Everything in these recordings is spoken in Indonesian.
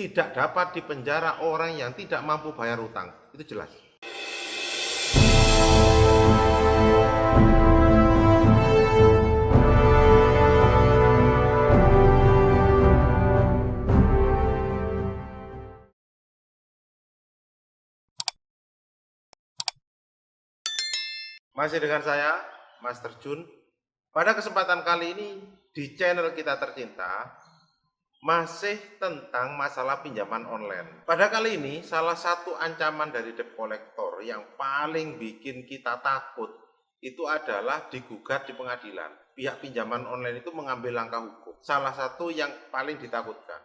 Tidak dapat dipenjara orang yang tidak mampu bayar utang. Itu jelas. Masih dengan saya, Mas Terjun. Pada kesempatan kali ini di channel kita tercinta masih tentang masalah pinjaman online. Pada kali ini salah satu ancaman dari debt collector yang paling bikin kita takut itu adalah digugat di pengadilan. Pihak pinjaman online itu mengambil langkah hukum. Salah satu yang paling ditakutkan.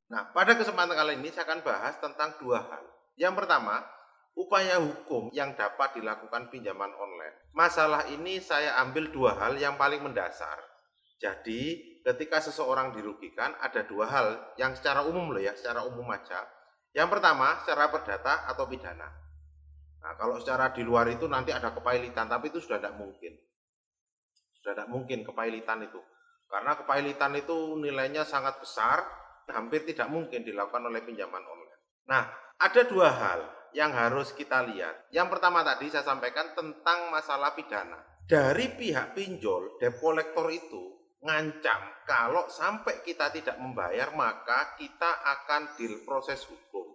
Nah, pada kesempatan kali ini saya akan bahas tentang dua hal. Yang pertama, upaya hukum yang dapat dilakukan pinjaman online. Masalah ini saya ambil dua hal yang paling mendasar. Jadi, ketika seseorang dirugikan, ada dua hal yang secara umum loh ya, secara umum aja. Yang pertama, secara perdata atau pidana. Nah, kalau secara di luar itu nanti ada kepailitan, tapi itu sudah tidak mungkin. Sudah tidak mungkin kepailitan itu. Karena kepailitan itu nilainya sangat besar, hampir tidak mungkin dilakukan oleh pinjaman online. Nah, ada dua hal yang harus kita lihat. Yang pertama tadi saya sampaikan tentang masalah pidana. Dari pihak pinjol, debt collector itu ngancam kalau sampai kita tidak membayar maka kita akan diproses hukum.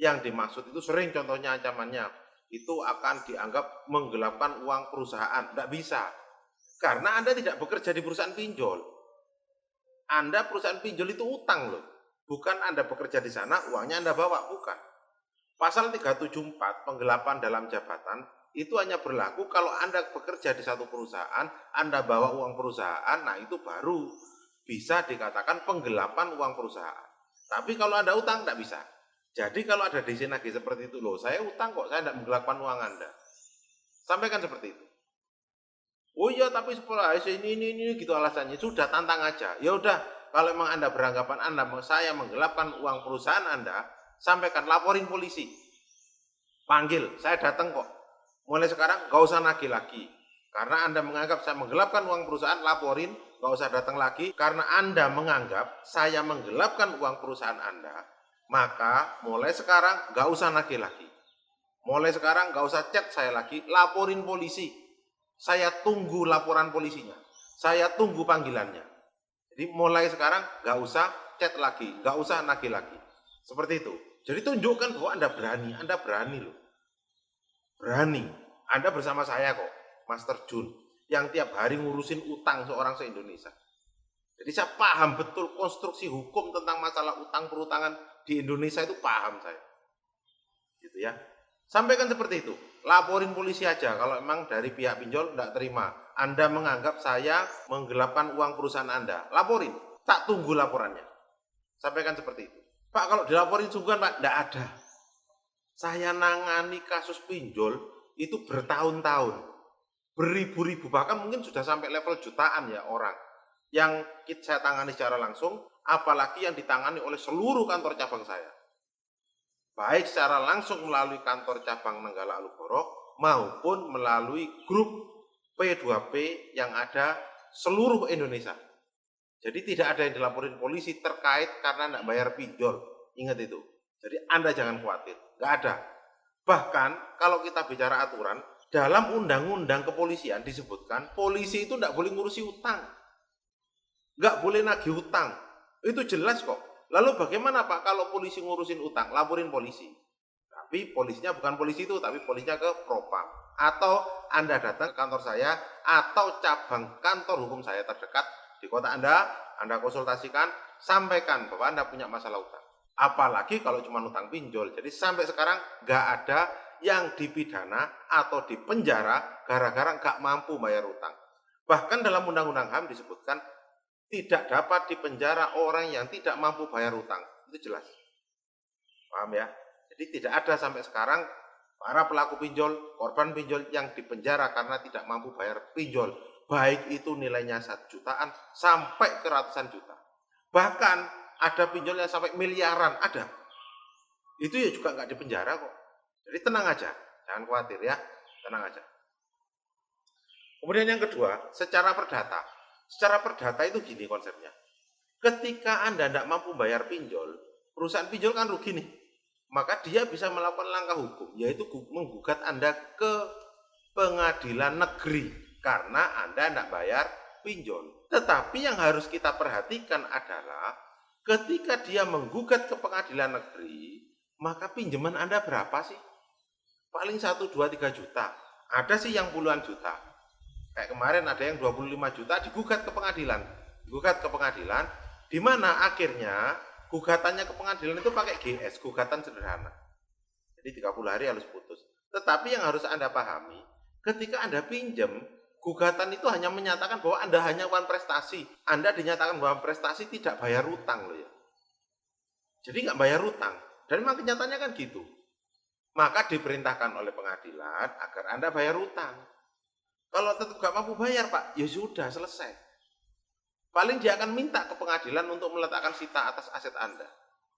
Yang dimaksud itu sering contohnya ancamannya itu akan dianggap menggelapkan uang perusahaan. Tidak bisa, karena Anda tidak bekerja di perusahaan pinjol. Anda perusahaan pinjol itu utang loh, bukan Anda bekerja di sana uangnya Anda bawa, bukan. Pasal 374 penggelapan dalam jabatan itu hanya berlaku kalau Anda bekerja di satu perusahaan, Anda bawa uang perusahaan, nah itu baru bisa dikatakan penggelapan uang perusahaan. Tapi kalau Anda utang, tidak bisa. Jadi kalau ada DC nagih seperti itu, loh saya utang kok, saya tidak menggelapkan uang Anda. Sampaikan seperti itu. Oh iya, tapi ini gitu alasannya. Sudah, tantang aja. Ya udah, kalau memang Anda beranggapan saya menggelapkan uang perusahaan Anda, sampaikan, laporin polisi. Panggil, saya datang kok. Mulai sekarang gak usah nagih lagi. Karena Anda menganggap saya menggelapkan uang perusahaan, laporin, gak usah datang lagi. Karena Anda menganggap saya menggelapkan uang perusahaan Anda, maka mulai sekarang gak usah nagih lagi. Mulai sekarang gak usah chat saya lagi, laporin polisi. Saya tunggu laporan polisinya. Saya tunggu panggilannya. Jadi mulai sekarang gak usah chat lagi, gak usah nagih lagi. Seperti itu. Jadi tunjukkan bahwa Anda berani loh. Berani. Anda bersama saya kok, Mas Terjun, yang tiap hari ngurusin utang seorang se-Indonesia. Jadi saya paham betul konstruksi hukum tentang masalah utang perutangan di Indonesia, itu paham saya. Gitu ya. Sampaikan seperti itu. Laporin polisi aja kalau memang dari pihak pinjol tidak terima. Anda menganggap saya menggelapkan uang perusahaan Anda. Laporin. Tak tunggu laporannya. Sampaikan seperti itu. Pak, kalau dilaporin sungguhan Pak, tidak ada. Saya nangani kasus pinjol itu bertahun-tahun, beribu-ribu, bahkan mungkin sudah sampai level jutaan ya orang yang saya tangani secara langsung, apalagi yang ditangani oleh seluruh kantor cabang saya. Baik secara langsung melalui kantor cabang Nenggala Alugoro maupun melalui grup P2P yang ada seluruh Indonesia. Jadi tidak ada yang dilaporin polisi terkait karena tidak bayar pinjol. Ingat itu. Jadi Anda jangan khawatir, nggak ada. Bahkan kalau kita bicara aturan, dalam undang-undang kepolisian disebutkan polisi itu tidak boleh ngurusi utang, nggak boleh nagih utang. Itu jelas kok. Lalu bagaimana Pak kalau polisi ngurusin utang? Laporin polisi. Tapi polisinya bukan polisi itu, tapi polisinya ke Propam. Atau Anda datang ke kantor saya atau cabang kantor hukum saya terdekat di kota Anda konsultasikan, sampaikan bahwa Anda punya masalah utang. Apalagi kalau cuma utang pinjol. Jadi sampai sekarang nggak ada yang dipidana atau dipenjara gara-gara nggak mampu bayar utang. Bahkan dalam Undang-Undang HAM disebutkan tidak dapat dipenjara orang yang tidak mampu bayar utang. Itu jelas. Paham ya? Jadi tidak ada sampai sekarang para pelaku pinjol, korban pinjol yang dipenjara karena tidak mampu bayar pinjol. Baik itu nilainya 1 jutaan sampai ke ratusan juta. Bahkan ada pinjol yang sampai miliaran, ada. Itu ya juga nggak dipenjara kok. Jadi tenang aja, jangan khawatir ya, tenang aja. Kemudian yang kedua, secara perdata. Secara perdata itu gini konsepnya. Ketika Anda tidak mampu bayar pinjol, perusahaan pinjol kan rugi nih. Maka dia bisa melakukan langkah hukum, yaitu menggugat Anda ke pengadilan negeri karena Anda tidak bayar pinjol. Tetapi yang harus kita perhatikan adalah ketika dia menggugat ke pengadilan negeri, maka pinjaman Anda berapa sih? Paling 1, 2, 3 juta. Ada sih yang puluhan juta. Kayak kemarin ada yang 25 juta digugat ke pengadilan. Digugat ke pengadilan, di mana akhirnya gugatannya ke pengadilan itu pakai GS, gugatan sederhana. Jadi 30 hari harus putus. Tetapi yang harus Anda pahami, ketika Anda pinjam, gugatan itu hanya menyatakan bahwa Anda hanya melakukan prestasi. Anda dinyatakan bahwa prestasi tidak bayar utang loh ya. Jadi nggak bayar utang. Dan memang kenyataannya kan gitu. Maka diperintahkan oleh pengadilan agar Anda bayar utang. Kalau tetap nggak mampu bayar Pak, ya sudah selesai. Paling dia akan minta ke pengadilan untuk meletakkan sita atas aset Anda.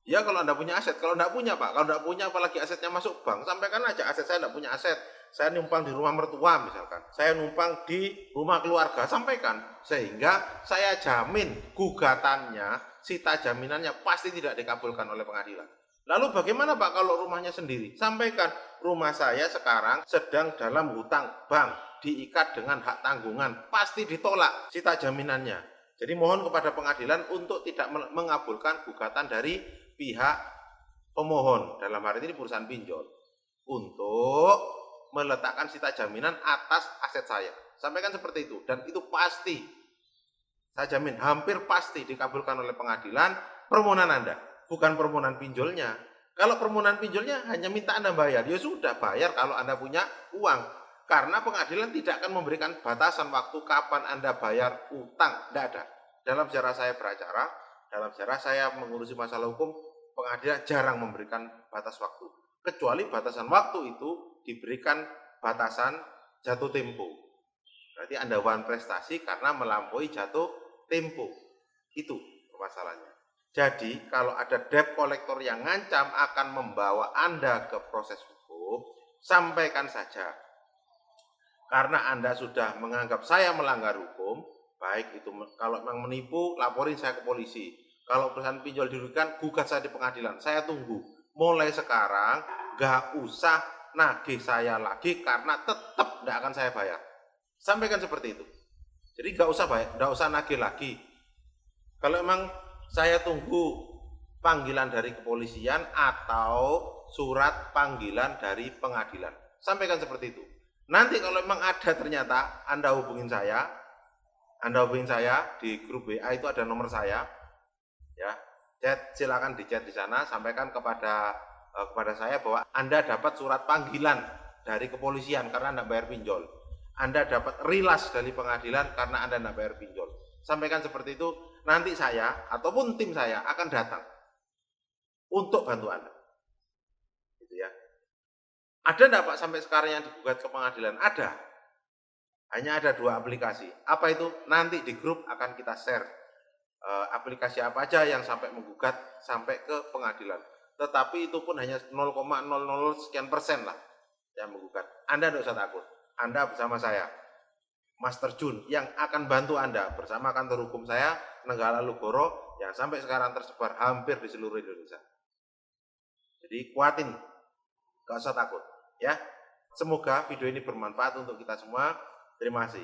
Ya kalau Anda punya aset, kalau enggak punya Pak, kalau enggak punya apalagi asetnya masuk bank, sampaikan aja aset saya enggak punya aset. Saya numpang di rumah mertua misalkan. Saya numpang di rumah keluarga, sampaikan. Sehingga saya jamin gugatannya, sita jaminannya pasti tidak dikabulkan oleh pengadilan. Lalu bagaimana Pak kalau rumahnya sendiri? Sampaikan, rumah saya sekarang sedang dalam hutang bank, diikat dengan hak tanggungan, pasti ditolak sita jaminannya. Jadi mohon kepada pengadilan untuk tidak mengabulkan gugatan dari pihak pemohon, dalam hari ini perusahaan pinjol, untuk meletakkan sita jaminan atas aset saya. Sampaikan seperti itu, dan itu pasti, saya jamin hampir pasti dikabulkan oleh pengadilan permohonan Anda, bukan permohonan pinjolnya. Kalau permohonan pinjolnya hanya minta Anda bayar, ya sudah bayar kalau Anda punya uang. Karena pengadilan tidak akan memberikan batasan waktu kapan Anda bayar utang, tidak ada. Dalam sejarah saya beracara, dalam sejarah saya mengurusi masalah hukum, pengadilan jarang memberikan batas waktu. Kecuali batasan waktu itu diberikan batasan jatuh tempo. Berarti Anda wan prestasi karena melampaui jatuh tempo. Itu masalahnya. Jadi kalau ada debt collector yang ngancam akan membawa Anda ke proses hukum, sampaikan saja. Karena Anda sudah menganggap saya melanggar hukum, baik itu kalau memang menipu, laporin saya ke polisi. Kalau perusahaan pinjol dirugikan, gugat saya di pengadilan. Saya tunggu. Mulai sekarang, gak usah nagih saya lagi karena tetap tidak akan saya bayar. Sampaikan seperti itu. Jadi gak usah bayar, gak usah nagih lagi. Kalau memang saya tunggu panggilan dari kepolisian atau surat panggilan dari pengadilan. Sampaikan seperti itu. Nanti kalau memang ada ternyata Anda hubungin saya di grup WA itu ada nomor saya, ya, chat, silakan di chat di sana, sampaikan kepada saya bahwa Anda dapat surat panggilan dari kepolisian karena Anda bayar pinjol. Anda dapat rilas dari pengadilan karena Anda tidak bayar pinjol. Sampaikan seperti itu, nanti saya ataupun tim saya akan datang untuk bantu Anda. Gitu ya. Ada enggak Pak sampai sekarang yang digugat ke pengadilan? Ada. Hanya ada 2 aplikasi. Apa itu? Nanti di grup akan kita share aplikasi apa aja yang sampai menggugat sampai ke pengadilan. Tetapi itu pun hanya 0,00 sekian persen lah yang menggugat. Anda tidak usah takut. Anda bersama saya, Master Jun, yang akan bantu Anda bersama kantor hukum saya, Nenggala Lugoro, yang sampai sekarang tersebar hampir di seluruh Indonesia. Jadi kuatin, gak usah takut. Ya, semoga video ini bermanfaat untuk kita semua. Terima kasih.